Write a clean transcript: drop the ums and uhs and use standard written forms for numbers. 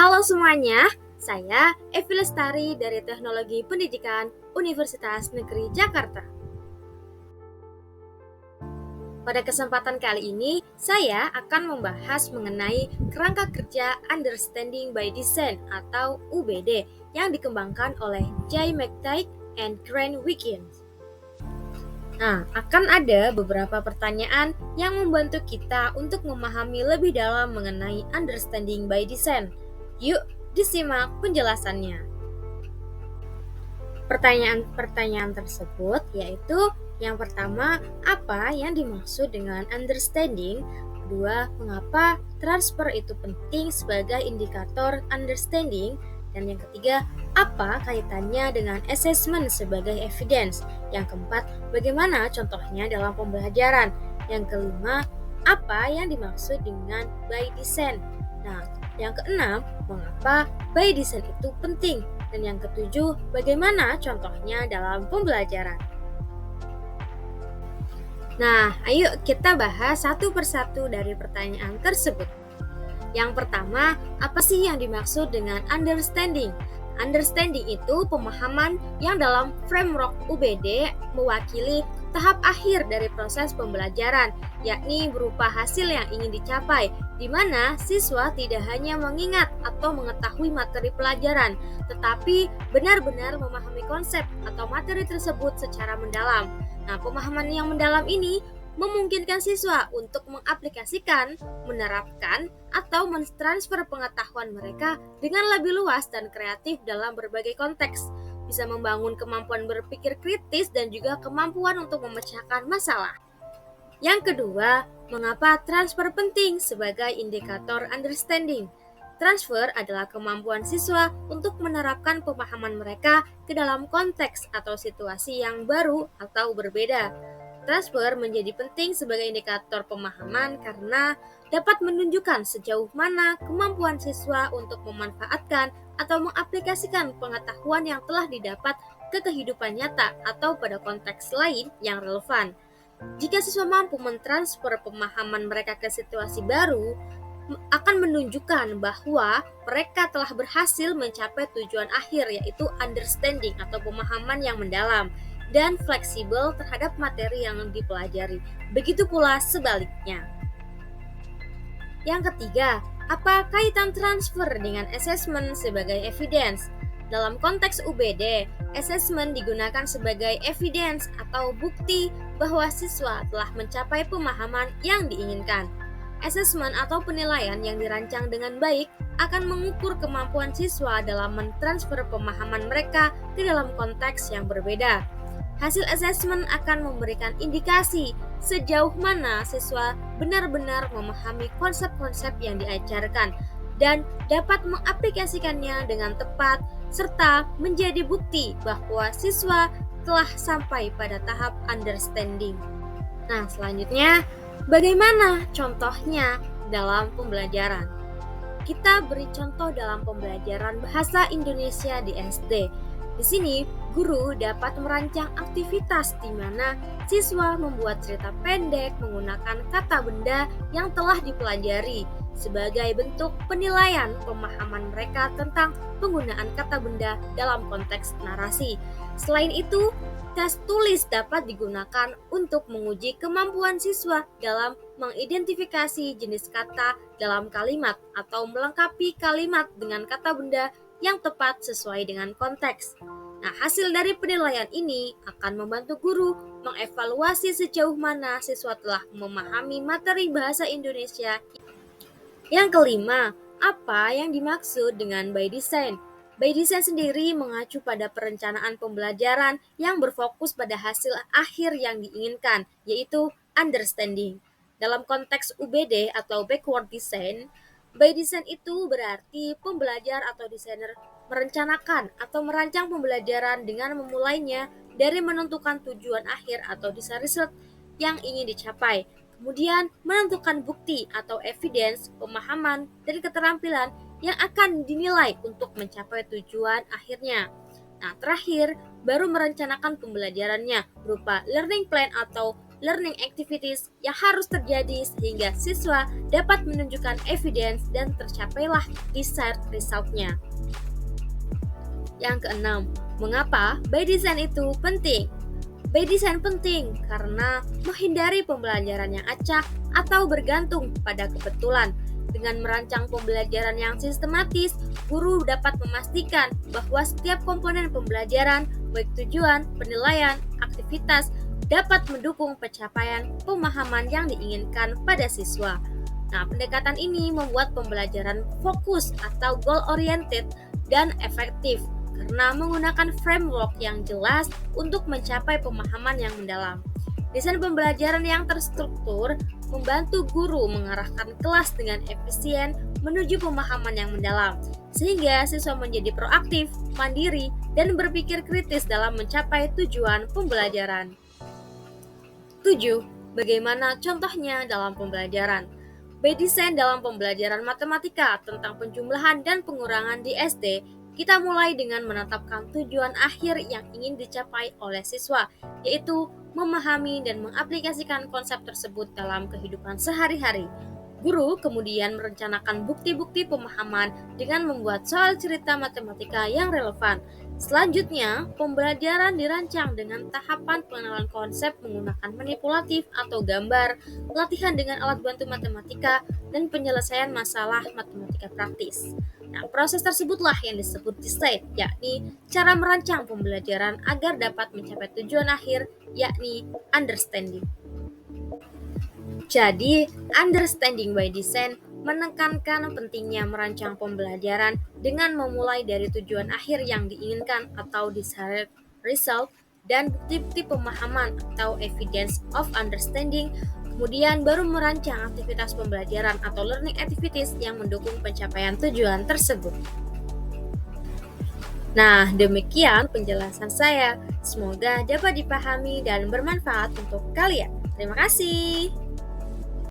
Halo semuanya, saya Evi Lestari dari Teknologi Pendidikan Universitas Negeri Jakarta. Pada kesempatan kali ini, saya akan membahas mengenai kerangka kerja Understanding by Design atau UBD yang dikembangkan oleh Jay McTighe and Grant Wiggins. Nah, akan ada beberapa pertanyaan yang membantu kita untuk memahami lebih dalam mengenai Understanding by Design. Yuk, disimak penjelasannya. Pertanyaan-pertanyaan tersebut yaitu yang pertama, apa yang dimaksud dengan understanding? Kedua, mengapa transfer itu penting sebagai indikator understanding? Dan yang ketiga, apa kaitannya dengan assessment sebagai evidence? Yang keempat, bagaimana contohnya dalam pembelajaran? Yang kelima, apa yang dimaksud dengan by design? Nah, yang keenam, mengapa by design itu penting? Dan yang ketujuh, bagaimana contohnya dalam pembelajaran? Nah, ayo kita bahas satu persatu dari pertanyaan tersebut. Yang pertama, apa sih yang dimaksud dengan understanding? Understanding itu pemahaman yang dalam framework UBD mewakili tahap akhir dari proses pembelajaran, yakni berupa hasil yang ingin dicapai, di mana siswa tidak hanya mengingat atau mengetahui materi pelajaran, tetapi benar-benar memahami konsep atau materi tersebut secara mendalam. Nah, pemahaman yang mendalam ini memungkinkan siswa untuk mengaplikasikan, menerapkan, atau mentransfer pengetahuan mereka dengan lebih luas dan kreatif dalam berbagai konteks, bisa membangun kemampuan berpikir kritis dan juga kemampuan untuk memecahkan masalah. Yang kedua, mengapa transfer penting sebagai indikator understanding? Transfer adalah kemampuan siswa untuk menerapkan pemahaman mereka ke dalam konteks atau situasi yang baru atau berbeda. Transfer menjadi penting sebagai indikator pemahaman karena dapat menunjukkan sejauh mana kemampuan siswa untuk memanfaatkan atau mengaplikasikan pengetahuan yang telah didapat ke kehidupan nyata atau pada konteks lain yang relevan. Jika siswa mampu mentransfer pemahaman mereka ke situasi baru, akan menunjukkan bahwa mereka telah berhasil mencapai tujuan akhir, yaitu understanding atau pemahaman yang mendalam dan fleksibel terhadap materi yang dipelajari. Begitu pula sebaliknya. Yang ketiga, apa kaitan transfer dengan assessment sebagai evidence? Dalam konteks UBD, assessment digunakan sebagai evidence atau bukti bahwa siswa telah mencapai pemahaman yang diinginkan. Assessment atau penilaian yang dirancang dengan baik akan mengukur kemampuan siswa dalam mentransfer pemahaman mereka ke dalam konteks yang berbeda. Hasil asesmen akan memberikan indikasi sejauh mana siswa benar-benar memahami konsep-konsep yang diajarkan dan dapat mengaplikasikannya dengan tepat serta menjadi bukti bahwa siswa telah sampai pada tahap understanding. Nah, selanjutnya, bagaimana contohnya dalam pembelajaran? Kita beri contoh dalam pembelajaran bahasa Indonesia di SD. Di sini, guru dapat merancang aktivitas di mana siswa membuat cerita pendek menggunakan kata benda yang telah dipelajari sebagai bentuk penilaian pemahaman mereka tentang penggunaan kata benda dalam konteks narasi. Selain itu, tes tulis dapat digunakan untuk menguji kemampuan siswa dalam mengidentifikasi jenis kata dalam kalimat atau melengkapi kalimat dengan kata benda yang tepat sesuai dengan konteks. Nah, hasil dari penilaian ini akan membantu guru mengevaluasi sejauh mana siswa telah memahami materi bahasa Indonesia. Yang kelima, apa yang dimaksud dengan by design? By design sendiri mengacu pada perencanaan pembelajaran yang berfokus pada hasil akhir yang diinginkan, yaitu understanding. Dalam konteks UBD atau backward design, by design itu berarti pembelajar atau desainer merencanakan atau merancang pembelajaran dengan memulainya dari menentukan tujuan akhir atau desain result yang ingin dicapai, kemudian menentukan bukti atau evidence, pemahaman, dan keterampilan yang akan dinilai untuk mencapai tujuan akhirnya. Nah, terakhir, baru merencanakan pembelajarannya berupa learning plan atau learning activities yang harus terjadi sehingga siswa dapat menunjukkan evidence dan tercapailah desired result-nya. Yang keenam, mengapa by design itu penting? By design penting karena menghindari pembelajaran yang acak atau bergantung pada kebetulan. Dengan merancang pembelajaran yang sistematis, guru dapat memastikan bahwa setiap komponen pembelajaran, baik tujuan, penilaian, aktivitas, dapat mendukung pencapaian pemahaman yang diinginkan pada siswa. Nah, pendekatan ini membuat pembelajaran fokus atau goal-oriented dan efektif karena menggunakan framework yang jelas untuk mencapai pemahaman yang mendalam. Desain pembelajaran yang terstruktur membantu guru mengarahkan kelas dengan efisien menuju pemahaman yang mendalam, sehingga siswa menjadi proaktif, mandiri, dan berpikir kritis dalam mencapai tujuan pembelajaran. 7. Bagaimana contohnya dalam pembelajaran? By design dalam pembelajaran matematika tentang penjumlahan dan pengurangan di SD, kita mulai dengan menetapkan tujuan akhir yang ingin dicapai oleh siswa, yaitu memahami dan mengaplikasikan konsep tersebut dalam kehidupan sehari-hari. Guru kemudian merencanakan bukti-bukti pemahaman dengan membuat soal cerita matematika yang relevan. Selanjutnya, pembelajaran dirancang dengan tahapan pengenalan konsep menggunakan manipulatif atau gambar, latihan dengan alat bantu matematika, dan penyelesaian masalah matematika praktis. Nah, proses tersebutlah yang disebut design, yakni cara merancang pembelajaran agar dapat mencapai tujuan akhir, yakni understanding. Jadi, understanding by design menekankan pentingnya merancang pembelajaran dengan memulai dari tujuan akhir yang diinginkan atau desired result dan bukti-bukti pemahaman atau evidence of understanding, kemudian baru merancang aktivitas pembelajaran atau learning activities yang mendukung pencapaian tujuan tersebut. Nah, demikian penjelasan saya. Semoga dapat dipahami dan bermanfaat untuk kalian. Terima kasih.